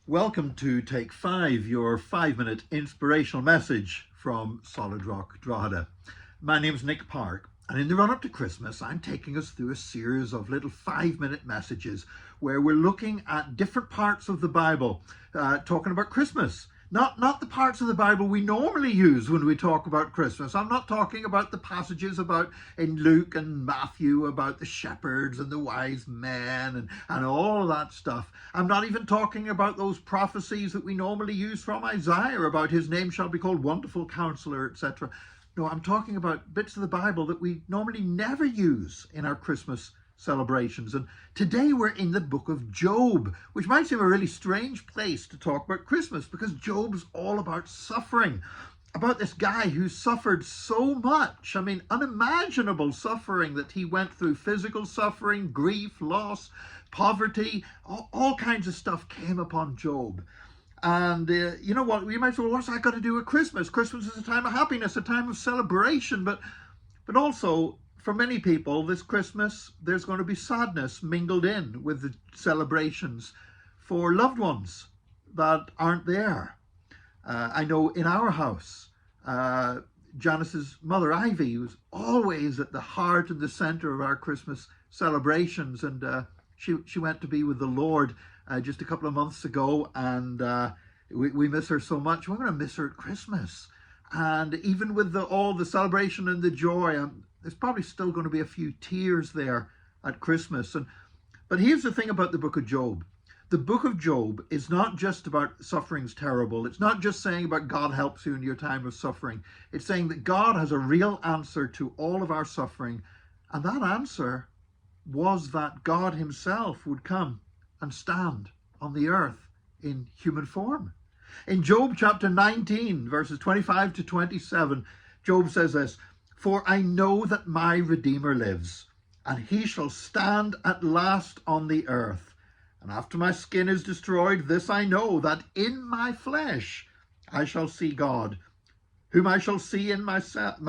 Welcome to Take 5, your 5-minute inspirational message from Solid Rock Drogheda. My name's Nick Park, and in the run-up to Christmas, I'm taking us through a series of little 5-minute messages where we're looking at different parts of the Bible, talking about Christmas. Not the parts of the Bible we normally use when we talk about Christmas. I'm not talking about the passages about in Luke and Matthew about the shepherds and the wise men and all of that stuff. I'm not even talking about those prophecies that we normally use from Isaiah about his name shall be called Wonderful Counselor, etc. No, I'm talking about bits of the Bible that we normally never use in our Christmas celebrations. And today we're in the book of Job, which might seem a really strange place to talk about Christmas because Job's all about suffering, about this guy who suffered so much. I mean, unimaginable suffering that he went through: physical suffering, grief, loss, poverty, all kinds of stuff came upon Job. And you know what? We might say, well, what's that got to do with Christmas? Christmas is a time of happiness, a time of celebration, but also for many people, this Christmas, there's going to be sadness mingled in with the celebrations for loved ones that aren't there. I know in our house, Janice's mother, Ivy, was always at the heart and the center of our Christmas celebrations. And she went to be with the Lord just a couple of months ago. And we miss her so much. We're going to miss her at Christmas. And even with all the celebration and the joy, there's probably still going to be a few tears there at Christmas. But here's the thing about the book of Job. The book of Job is not just about suffering's terrible. It's not just saying about God helps you in your time of suffering. It's saying that God has a real answer to all of our suffering. And that answer was that God himself would come and stand on the earth in human form. In Job chapter 19, verses 25 to 27, Job says this: "For I know that my Redeemer lives, and he shall stand at last on the earth. And after my skin is destroyed, this I know, that in my flesh I shall see God, whom I shall see in myself,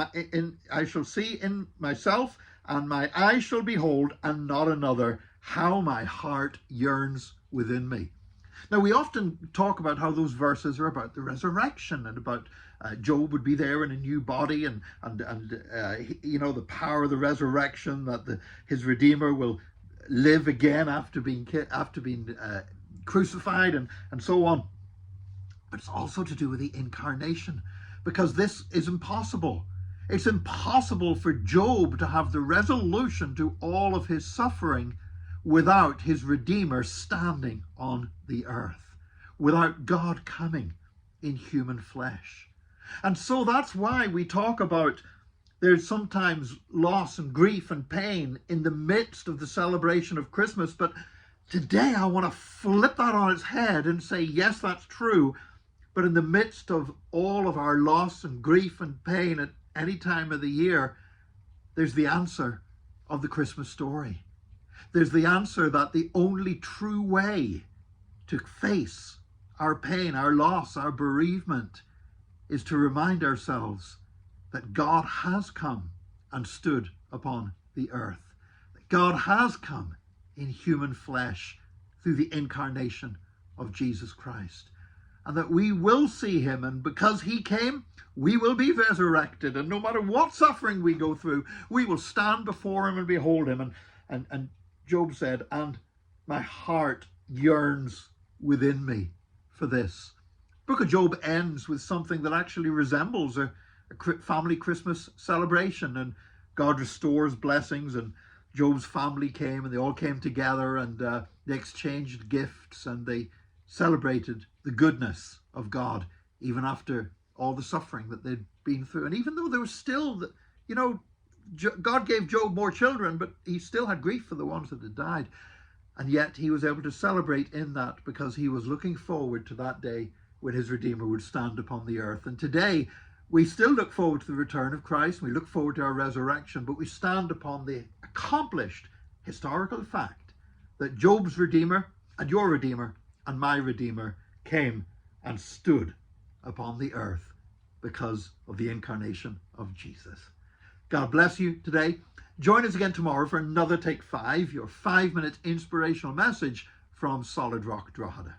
and my eyes shall behold, and not another. How my heart yearns within me." Now, we often talk about how those verses are about the resurrection and about Job would be there in a new body and you know, the power of the resurrection, that his Redeemer will live again after being crucified and so on. But it's also to do with the incarnation, because this is impossible. It's impossible for Job to have the resolution to all of his suffering without his Redeemer standing on the earth, without God coming in human flesh. And so that's why we talk about there's sometimes loss and grief and pain in the midst of the celebration of Christmas. But today I want to flip that on its head and say, yes, that's true. But in the midst of all of our loss and grief and pain at any time of the year, there's the answer of the Christmas story. There's the answer that the only true way to face our pain, our loss, our bereavement is to remind ourselves that God has come and stood upon the earth. That God has come in human flesh through the incarnation of Jesus Christ. And that we will see him, and because he came, we will be resurrected. And no matter what suffering we go through, we will stand before him and behold him. And Job said, "And my heart yearns within me for this." The book of Job ends with something that actually resembles a family Christmas celebration, and God restores blessings, and Job's family came and they all came together and they exchanged gifts and they celebrated the goodness of God even after all the suffering that they'd been through. And even though there was still, you know, God gave Job more children, but he still had grief for the ones that had died. And yet he was able to celebrate in that because he was looking forward to that day when his Redeemer would stand upon the earth. And today we still look forward to the return of Christ. We look forward to our resurrection, but we stand upon the accomplished historical fact that Job's Redeemer and your Redeemer and my Redeemer came and stood upon the earth because of the incarnation of Jesus. God bless you today. Join us again tomorrow for another Take 5, your 5-minute inspirational message from Solid Rock Drogheda.